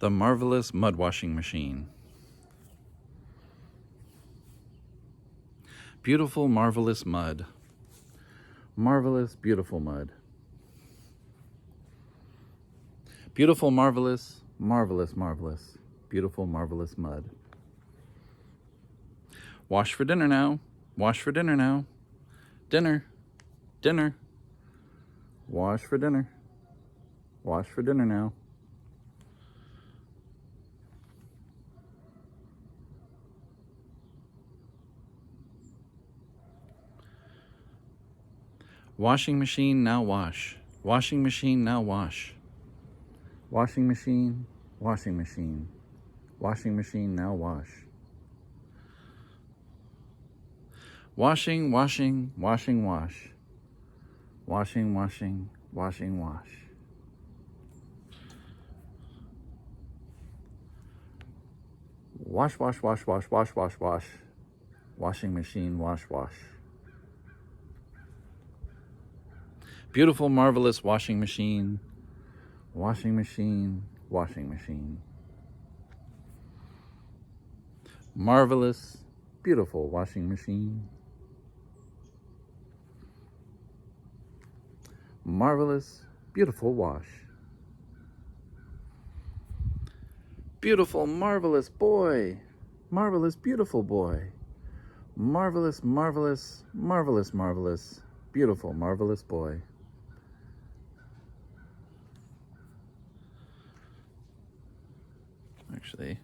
The marvelous mud washing machine. Beautiful, marvelous mud. Marvelous, beautiful mud. Beautiful, marvelous, marvelous, marvelous. Beautiful, marvelous mud. Wash for dinner now. Wash for dinner now. Dinner. Dinner. Wash for dinner. Wash for dinner now. Washing machine, now wash. Washing machine, now wash. Washing machine, washing machine. Washing machine, now wash. Washing, washing, washing, wash. Washing, washing, washing, wash. Wash, wash, wash, wash, wash, wash, wash. Washing machine, wash, wash. Beautiful, marvelous washing machine. Washing machine, washing machine. Marvelous, beautiful washing machine. Marvelous, beautiful wash. Beautiful, marvelous boy. Marvelous, beautiful boy. Marvelous, marvelous, marvelous, marvelous, beautiful, marvelous boy. Actually,